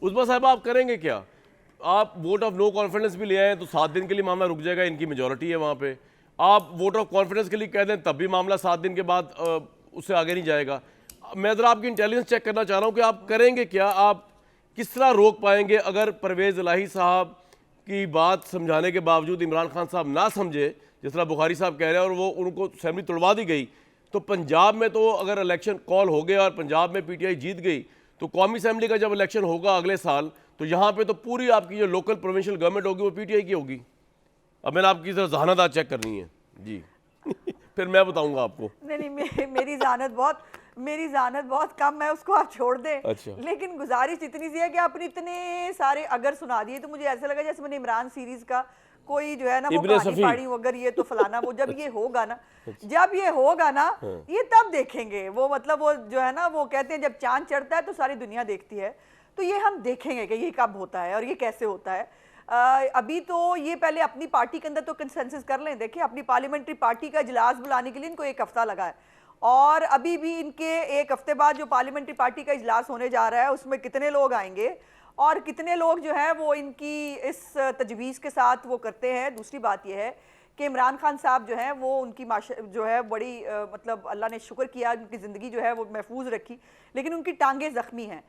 उस्मा साहब आप करेंगे क्या? आप वोट ऑफ नो कॉन्फिडेंस भी ले आए तो 7 दिन के लिए मामला रुक जाएगा, इनकी मेजोरिटी है वहाँ पे। आप वोट ऑफ कॉन्फिडेंस के लिए कह दें तब भी मामला 7 दिन के बाद उससे आगे नहीं जाएगा। मैं ज़रा आपकी इंटेलिजेंस चेक करना चाह रहा हूँ कि आप करेंगे क्या, आप किस तरह रोक पाएंगे अगर परवेज़ इलाही साहब की बात समझाने के बावजूद इमरान खान साहब ना समझे, जिस तरह बुखारी साहब कह रहे हैं, और वो उनको असेंबली तोड़वा दी गई, तो पंजाब में तो अगर इलेक्शन कॉल हो गया और पंजाब में पीटीआई जीत गई तो कौमी असेंबली का जब इलेक्शन होगा अगले साल तो यहाँ पे तो पूरी आपकी जो लोकल प्रोविंशियल गवर्नमेंट होगी वो पीटीआई की होगी। अब मैंने आपकी जरा जहानत आज चेक करनी है जी फिर मैं बताऊंगा आपको। नहीं मेरी जहानत बहुत कम है, उसको आप छोड़ दें। अच्छा। लेकिन गुजारिश इतनी सी है कि आपने इतने सारे अगर सुना दिए तो मुझे ऐसा लगा जैसे मैंने इमरान सीरीज का कोई जो है ना वो कहानी पढ़ी, अगर ये तो फलाना वो जब ये होगा ना ये तब देखेंगे। वो मतलब वो जो है ना वो कहते हैं जब चांद चढ़ता है तो सारी दुनिया देखती है, तो ये हम देखेंगे कि ये कब होता है और ये कैसे होता है। अभी तो ये पहले अपनी पार्टी के अंदर तो कंसेंसस कर लें। देखिए अपनी पार्लियामेंट्री पार्टी का इजलास बुलाने के लिए इनको 1 हफ्ता लगा है, और अभी भी इनके 1 हफ्ते बाद जो पार्लियामेंट्री पार्टी का इजलास होने जा रहा है उसमें कितने लोग आएंगे और कितने लोग जो है वो इनकी इस तजवीज़ के साथ वो करते हैं। दूसरी बात यह है कि इमरान खान साहब जो हैं वो उनकी जो है बड़ी मतलब अल्लाह ने शुक्र किया, उनकी ज़िंदगी जो है वो महफूज रखी, लेकिन उनकी टांगें ज़ख्मी हैं।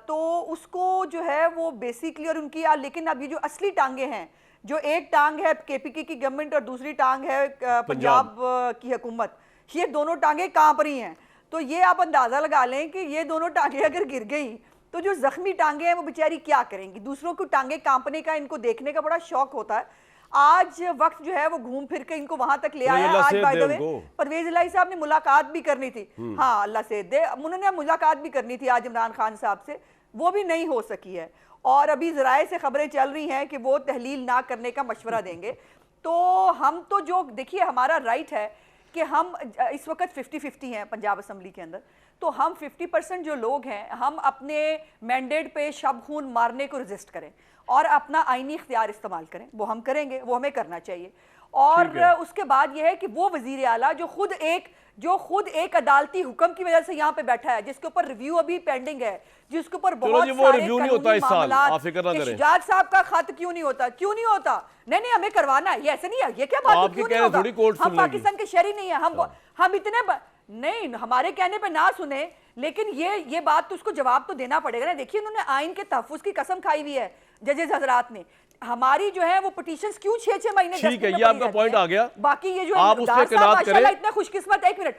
तो उसको जो है वो बेसिकली और उनकी लेकिन अब ये जो असली टांगें हैं, जो एक टांग है केपीके की गवर्नमेंट और दूसरी टांग है पंजाब की हुकूमत, ये दोनों टांगें कांप रही हैं। तो ये आप अंदाज़ा लगा लें कि ये दोनों टांगें अगर गिर गई तो जो जख्मी टांगें हैं वो बेचारी क्या करेंगी। दूसरों को टांगें कांपने का इनको देखने का बड़ा शौक होता है। आज वक्त जो है वो घूम फिर के इनको वहां तक ले आया। आज बाय द वे परवेज इलाही साहब ने मुलाकात भी करनी थी, हाँ अल्लाह से दे, उन्होंने मुलाकात भी करनी थी आज इमरान खान साहब से, वो भी नहीं हो सकी है। और अभी ज़राए से खबरें चल रही हैं कि वो तहलील ना करने का मशवरा देंगे। तो हम तो जो देखिए हमारा राइट है कि हम इस वक्त 50-50 हैं पंजाब असम्बली के अंदर, तो हम 50% जो लोग हैं हम अपने मैंडेट पे शब खून मारने को रजिस्ट करें और अपना आईनी इख्तियार इस्तेमाल करें। वो हम करेंगे, वो हमें करना चाहिए। और उसके बाद यह है कि वो वजीर आला जो खुद एक अदालती हुक्म की वजह से यहाँ पे बैठा है, जिसके ऊपर रिव्यू अभी पेंडिंग है, जिसके ऊपर बहुत सारे कानूनी मामलात, शुजात साहब का खत क्यों नहीं होता? नहीं हमें करवाना है, ये ऐसे नहीं है, ये क्या बात क्यों नहीं होगा? हम पाकिस्तान के शहरी नहीं है, हम इतने नहीं, हमारे कहने पे ना सुने, लेकिन ये बात तो उसको जवाब तो देना पड़ेगा ना। देखिए उन्होंने आइन के तहफ्फुज़ की कसम खाई हुई है जजेस हज़रात ने। हमारी जो है वो पिटीशंस क्यों 6-6 महीने, ठीक है, ये आपका पॉइंट आ गया। बाकी ये जो माशाल्लाह इतने खुशकिस्मत, 1 मिनट,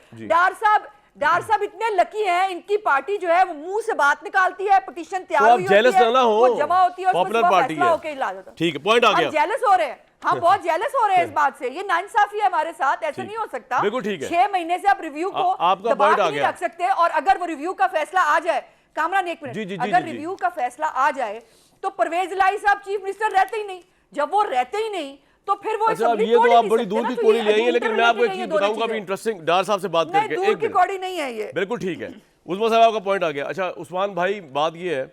डार साहब इतने लकी हैं, इनकी पार्टी जो है वो मुंह से बात निकालती है, पिटीशन तैयार हुई होती है, वो जमा होती है, पॉपुलर पार्टी है। ठीक है, पॉइंट आ गया। जेलस हो रहे हैं, हम बहुत जेलस हो रहे हैं इस बात से। ये नाइंसाफी है हमारे साथ, ऐसा नहीं हो सकता। बिल्कुल ठीक है। 6 महीने से आप रिव्यू को दबा के नहीं रख सकते। और अगर वो रिव्यू का फैसला आ जाए, कामरान 1 मिनट, अगर रिव्यू का फैसला आ जाए तो परवेज इलाही साहब चीफ मिनिस्टर रहते ही नहीं। जब वो रहते ही नहीं तो फिर वो अच्छा, ये तो आप बड़ी दूर की कौड़ी ले आई है, लेकिन मैं आपको एक चीज बताऊंगा भी इंटरेस्टिंग, डार साहब से बात करके। दूर की कौड़ी नहीं है ये, बिल्कुल ठीक है। उस्मान साहब का पॉइंट आ गया। अच्छा उस्मान भाई, बात ये है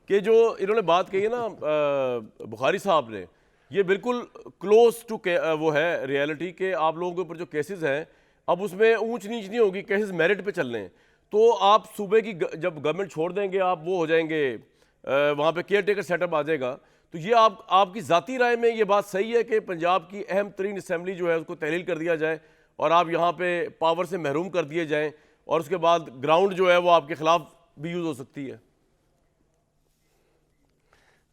कि जो इन्होंने बात कही है ना बुखारी साहब ने, ये बिल्कुल क्लोज टू वो है रियलिटी के। आप लोगों के ऊपर जो केसेस हैं अब उसमें ऊंच नीच नहीं होगी, केसेस मेरिट पे चल रहे हैं। तो आप सूबे की जब गवर्नमेंट छोड़ देंगे, आप वो हो जाएंगे, वहाँ पे केयर टेकर सेटअप आ जाएगा। तो ये आपकी ज़ाती राय में ये बात सही है कि पंजाब की अहम तरीन असम्बली जो है उसको तहलील कर दिया जाए और आप यहाँ पे पावर से महरूम कर दिए जाएं, और उसके बाद ग्राउंड जो है वो आपके खिलाफ भी यूज़ हो सकती है?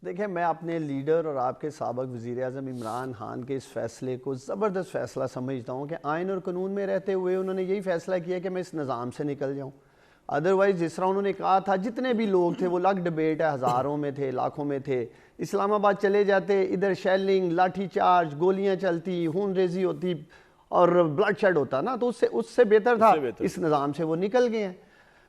देखिए, मैं अपने लीडर और आपके साबिक़ वज़ीर-ए-आज़म इमरान खान के इस फैसले को ज़बरदस्त फ़ैसला समझता हूँ कि आइन और कानून में रहते हुए उन्होंने यही फ़ैसला किया कि मैं इस निज़ाम से निकल जाऊँ। अदरवाइज़ जिस तरह उन्होंने कहा था, जितने भी लोग थे वो अलग डिबेट है, हज़ारों में थे, लाखों में थे, इस्लामाबाद चले जाते, इधर शेलिंग, लाठी चार्ज, गोलियां चलती, खून रेजी होती और ब्लड शेड होता ना, तो उससे बेहतर था इस निज़ाम से वो निकल गए हैं।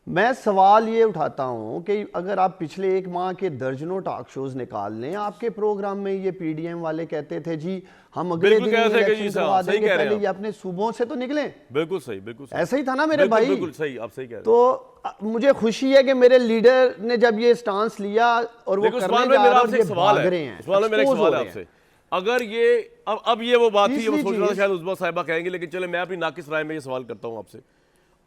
मैं सवाल ये उठाता हूँ कि अगर आप पिछले 1 माह के दर्जनों टॉक शोज निकाल लें, आपके प्रोग्राम में ये पीडीएम वाले कहते थे जी हम अगले दिन इलेक्शन करवा देंगे, पहले ये अपने सूबों से तो निकले। बिल्कुल सही, ऐसा ही था ना मेरे भाई। बिल्कुल सही, आप सही कह रहे हैं। तो मुझे खुशी है कि मेरे लीडर ने जब ये स्टांस लिया और वो करने जा रहे हैं और ये भाग रहे हैं। मेरा एक सवाल है आपसे, अगर ये अब ये वो बात थी, वो सोच रहा था शायद उस्मा साहिबा कहेंगे, लेकिन चले मैं अपनी नाकिस राय में ये सवाल करता हूँ आपसे।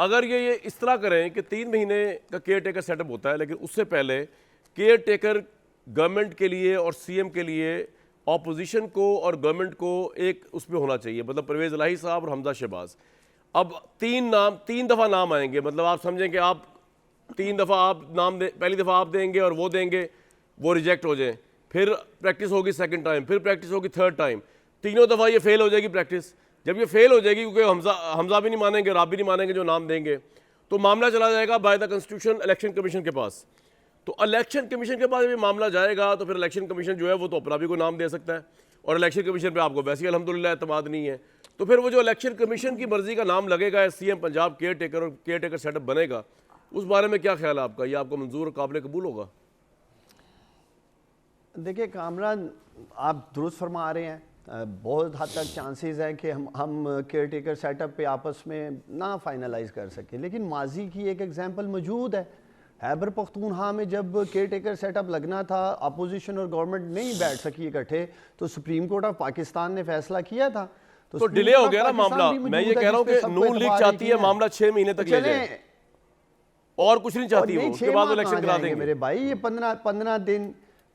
अगर ये इस तरह करें कि 3 महीने का केयर टेकर सेटअप होता है, लेकिन उससे पहले केयर टेकर गवर्नमेंट के लिए और सीएम के लिए ऑपोजिशन को और गवर्नमेंट को एक उस पर होना चाहिए, मतलब परवेज इलाही साहब और हमजा शहबाज। अब तीन दफ़ा नाम आएंगे, मतलब आप समझें कि आप 3 दफ़ा आप नाम दे, पहली दफ़ा आप देंगे और वो देंगे, वो रिजेक्ट हो जाए, फिर प्रैक्टिस होगी सेकंड टाइम, फिर प्रैक्टिस होगी थर्ड टाइम, तीनों दफ़ा ये फेल हो जाएगी प्रैक्टिस। जब ये फेल हो जाएगी, क्योंकि हमजा भी नहीं मानेंगे और आप भी नहीं मानेंगे जो नाम देंगे, तो मामला चला जाएगा by the constitution election commission के पास। तो इलेक्शन कमीशन के पास जब ये मामला जाएगा तो फिर इलेक्शन कमीशन जो है वो तो अपना भी कोई नाम दे सकता है, और इलेक्शन कमीशन पे आपको वैसे ही अल्हम्दुलिल्लाह एतमाद नहीं है। तो फिर वो जो इलेक्शन कमीशन की मर्जी का नाम लगेगा सीएम पंजाब केयर टेकर और केयर टेकर सेटअप बनेगा, उस बारे में क्या ख्याल है आपका? ये आपको मंजूर और काबिल कबूल होगा? देखिए कामरान, आप दुरुस्त फरमा रहे हैं। बहुत हद तक चांसेस हैं कि हम केयर टेकर सेटअप पे आपस में ना फाइनलाइज कर सकें, लेकिन माजी की एक एग्जांपल मौजूद है। खैबर पख्तूनख्वा में जब केयर टेकर सेटअप लगना था, अपोजिशन और गवर्नमेंट नहीं बैठ सकी इकट्ठे, तो सुप्रीम कोर्ट ऑफ पाकिस्तान ने फैसला किया था। तो डिले हो गया ना मामला। मैं ये कह रहा हूँ कि नून लीग चाहती है मामला 6 महीने तक ले जाए, और कुछ नहीं चाहती वो, उसके बाद इलेक्शन करा देंगे। मेरे भाई ये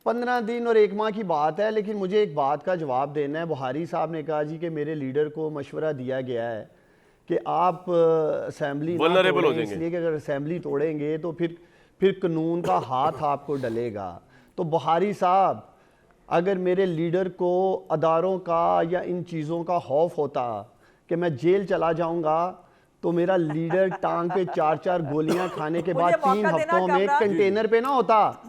15 दिन और 1 माह की बात है, लेकिन मुझे एक बात का जवाब देना है। बुहारी साहब ने कहा जी कि मेरे लीडर को मशवरा दिया गया है कि आप असेंबली वल्नरेबल हो जाएंगे, इसलिए कि अगर असेंबली तोड़ेंगे तो फिर कानून का हाथ आपको डलेगा। तो बुहारी साहब, अगर मेरे लीडर को अदारों का या इन चीज़ों का खौफ होता कि मैं जेल चला जाऊंगा, तो मेरा लीडर टांग पे 4 गोलियां खाने के बाद 3 हफ्तों में कंटेनर पे ना होता।